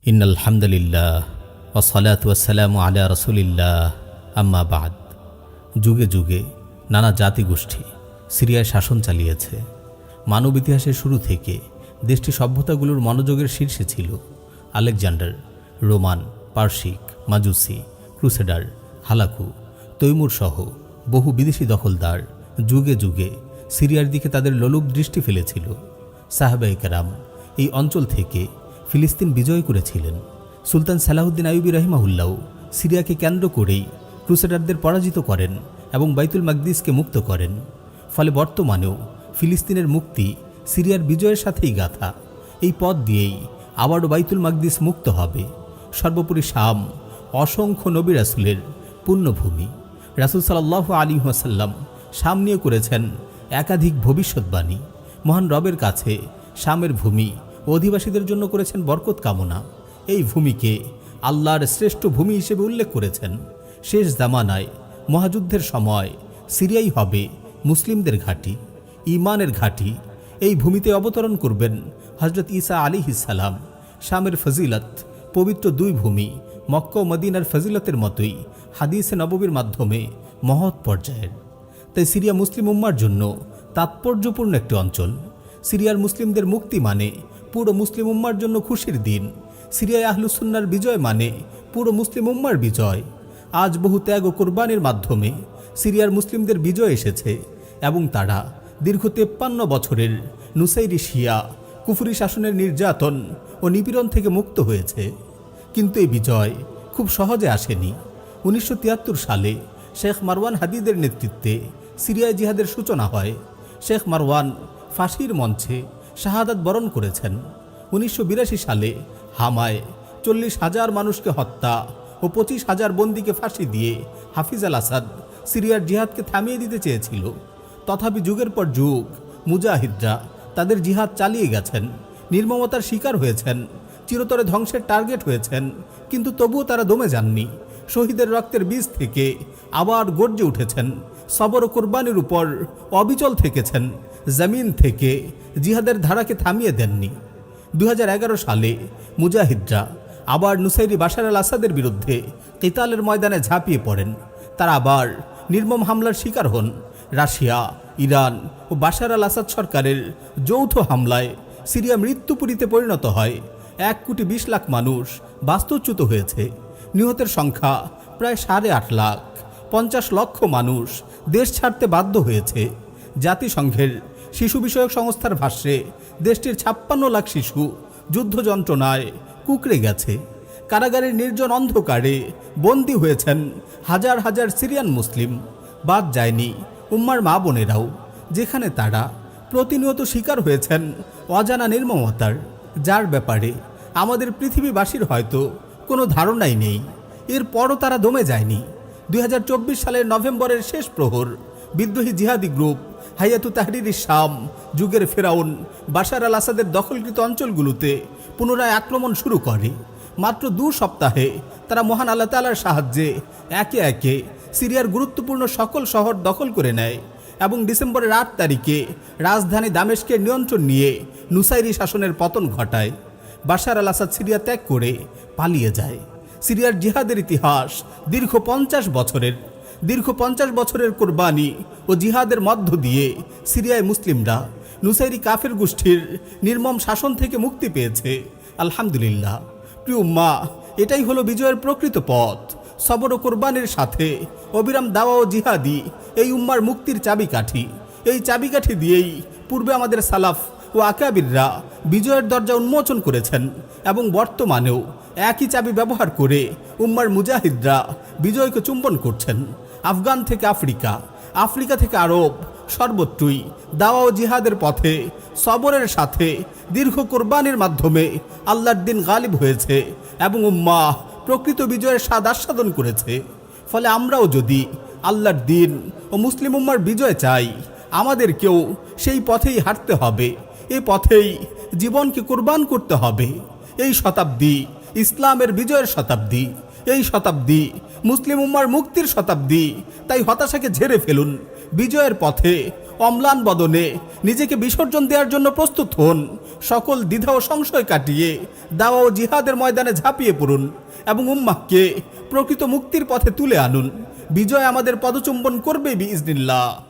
ইন্নাল হামদুলিল্লাহ ওয়াসসালাতু ওয়াসসালামু আলা রাসূলিল্লাহ আম্মা বাদ। যুগে যুগে নানা জাতিগোষ্ঠী সিরিয়ায় শাসন চালিয়েছে। মানব ইতিহাসের শুরু থেকে দেশটি সভ্যতাগুলোর মনোযোগের শীর্ষে ছিল। আলেকজান্ডার, রোমান, পার্সিক, মাজুসি, ক্রুসেডার, হালাকু, তৈমুর সহ বহু বিদেশি দখলদার যুগে যুগে সিরিয়ার দিকে তাদের লোলুপ দৃষ্টি ফেলেছিল। সাহাবায়ে কেরাম এই অঞ্চল থেকে ফিলিস্তিন বিজয় করেছিলেন। সুলতান সালাহউদ্দিন আইয়ুবী রাহিমাহুল্লাহ সিরিয়াকে কেন্দ্র করেই ক্রুসেডারদের পরাজিত করেন এবং বাইতুল মাকদিসকে মুক্ত করেন। ফলে বর্তমানেও ফিলিস্তিনের মুক্তি সিরিয়ার বিজয়ের সাথেই গাথা। এই পথ দিয়েই আবারও বাইতুল মাকদিস মুক্ত হবে। সর্বোপরি শাম অসংখ্য নবী রাসূলের পুণ্যভূমি। রাসূল সাল্লাল্লাহু আলাইহি ওয়াসাল্লাম শাম নিয়ে করেছেন একাধিক ভবিষ্যৎবাণী। মহান রবের কাছে শামের ভূমি অধিবাসীদের জন্য করেছেন বরকত কামনা। এই ভূমিকে আল্লাহর শ্রেষ্ঠ ভূমি হিসেবে উল্লেখ করেছেন। শেষ জামানায় মহাযুদ্ধের সময় সিরিয়াই হবে মুসলিমদের ঘাঁটি, ঈমানের ঘাঁটি। এই ভূমিতে অবতরণ করবেন হযরত ঈসা আলাইহিস সালাম। শামের ফজিলত পবিত্র দুই ভূমি মক্কা ও মদিনার ফজিলতের মতোই হাদিসে নববীর মাধ্যমে মহৎ পর্যায়ের। তাই সিরিয়া মুসলিম উম্মার জন্য তাৎপর্যপূর্ণ একটি অঞ্চল। সিরিয়ার মুসলিমদের মুক্তি মানে পুরো মুসলিম উম্মার জন্য খুশির দিন। সিরিয়ায় আহলুস সুন্নাহর বিজয় মানে পুরো মুসলিম উম্মার বিজয়। আজ বহু ত্যাগ ও কোরবানির মাধ্যমে সিরিয়ার মুসলিমদের বিজয় এসেছে এবং তারা দীর্ঘ 53 বছরের নুসাইরি শিয়া কুফরি শাসনের নির্যাতন ও নিপীড়ন থেকে মুক্ত হয়েছে। কিন্তু এই বিজয় খুব সহজে আসেনি। 1973 সালে শেখ মারওয়ান হাদিদের নেতৃত্বে সিরিয়ায় জিহাদের সূচনা হয়। শেখ মারওয়ান ফাঁসির মঞ্চে শাহাদাত বরণ করেছেন। 1982 সালে হামায় 40,000 মানুষকে হত্যা ও 25,000 বন্দীকে ফাঁসি দিয়ে হাফিজ আল আসাদ সিরিয়ার জিহাদকে থামিয়ে দিতে চেয়েছিল। তথাপি যুগের পর যুগ মুজাহিদরা তাদের জিহাদ চালিয়ে গেছেন, নির্মমতার শিকার হয়েছেন, চিরতরে ধ্বংসের টার্গেট হয়েছেন, কিন্তু তবুও তারা দমে যাননি। শহীদের রক্তের বীজ থেকে আবার গর্জে উঠেছেন, সবর ও কোরবানির উপর অবিচল থেকেছেন, জমিন থেকে জিহাদের ধারাকে থামিয়ে দেননি। 2011 সালে মুজাহিদরা আবার নুসাইরি বাশার আল আসাদের বিরুদ্ধে কিতালের ময়দানে ঝাঁপিয়ে পড়েন। তারা আবার নির্মম হামলার শিকার হন। রাশিয়া, ইরান ও বাশার আল আসাদ সরকারের যৌথ হামলায় সিরিয়া মৃত্যুপুরীতে পরিণত হয়। 1,20,00,000 মানুষ বাস্তুচ্যুত হয়েছে। নিহতের সংখ্যা প্রায় 8.5 লাখ। 50 লক্ষ মানুষ দেশ ছাড়তে বাধ্য হয়েছে। জাতিসংঘের শিশু বিষয়ক সংস্থার ভাষ্যে দেশটির 56 লাখ শিশু যুদ্ধ যন্ত্রণায় কুঁকড়ে গেছে। কারাগারের নির্জন অন্ধকারে বন্দী হয়েছেন হাজার হাজার সিরিয়ান মুসলিম। বাদ যায়নি উম্মার মা বোনেরাও, যেখানে তারা প্রতিনিয়ত শিকার হয়েছেন অজানা নির্মমতার, যার ব্যাপারে আমাদের পৃথিবীবাসীর হয়তো কোনো ধারণাই নেই। এরপরও তারা দমে যায়নি। 2024 সালের নভেম্বরের শেষ প্রহর বিদ্রোহী জিহাদি গ্রুপ হাইয়াতু তাহরির শাম যুগের ফেরাউন বাশার আল আসাদের দখলকৃত অঞ্চলগুলোতে পুনরায় আক্রমণ শুরু করে। মাত্র 2 সপ্তাহে তারা মহান আল্লাহ তাআলার সাহায্যে একে একে সিরিয়ার গুরুত্বপূর্ণ সকল শহর দখল করে নেয় এবং ডিসেম্বরের 8 তারিখে রাজধানী দামেস্কের নিয়ন্ত্রণ নিয়ে নুসাইরি শাসনের পতন ঘটায়। বাশার আল আসাদ সিরিয়া ত্যাগ করে পালিয়ে যায়। সিরিয়ার জিহাদের ইতিহাস দীর্ঘ 50 বছরের কোরবানি ও জিহাদের মধ্য দিয়ে সিরিয়ায় মুসলিমরা নুসাইরি কাফের গোষ্ঠীর নির্মম শাসন থেকে মুক্তি পেয়েছে। আলহামদুলিল্লাহ। প্রিয় উম্মাহ, এটাই হলো বিজয়ের প্রকৃত পথ। সবর ও কোরবানির সাথে অবিরাম দাওয়া ও জিহাদি এই উম্মার মুক্তির চাবিকাঠি। এই চাবিকাঠি দিয়েই পূর্বে আমাদের সালাফ ও আকাবিররা বিজয়ের দরজা উন্মোচন করেছেন এবং বর্তমানেও একই চাবি ব্যবহার করে উম্মার মুজাহিদরা বিজয়কে চুম্বন করছেন। আফগান থেকে আফ্রিকা, আফ্রিকা থেকে আরব, সর্বত্রই দাওয়া ও জিহাদের পথে সবরের সাথে দীর্ঘ কোরবানির মাধ্যমে আল্লাহর দিন গালিব হয়েছে এবং উম্মাহ প্রকৃত বিজয়ের স্বাদ আস্বাদন করেছে। ফলে আমরাও যদি আল্লাহর দিন ও মুসলিম উম্মার বিজয় চাই, আমাদেরকেও সেই পথেই হাঁটতে হবে। এই পথেই জীবনকে কোরবান করতে হবে। এই শতাব্দী ইসলামের বিজয়ের শতাব্দী। এই শতাব্দী মুসলিম উম্মার মুক্তির শতাব্দী। তাই হতাশাকে ঝেড়ে ফেলুন, বিজয়ের পথে অম্লান বদনে নিজেকে বিসর্জন দেওয়ার জন্য প্রস্তুত হন। সকল দ্বিধা ও সংশয় কাটিয়ে দাওয়া ও জিহাদের ময়দানে ঝাঁপিয়ে পড়ুন এবং উম্মাহকে প্রকৃত মুক্তির পথে তুলে আনুন। বিজয় আমাদের পদচুম্বন করবে বিইজনিল্লাহ।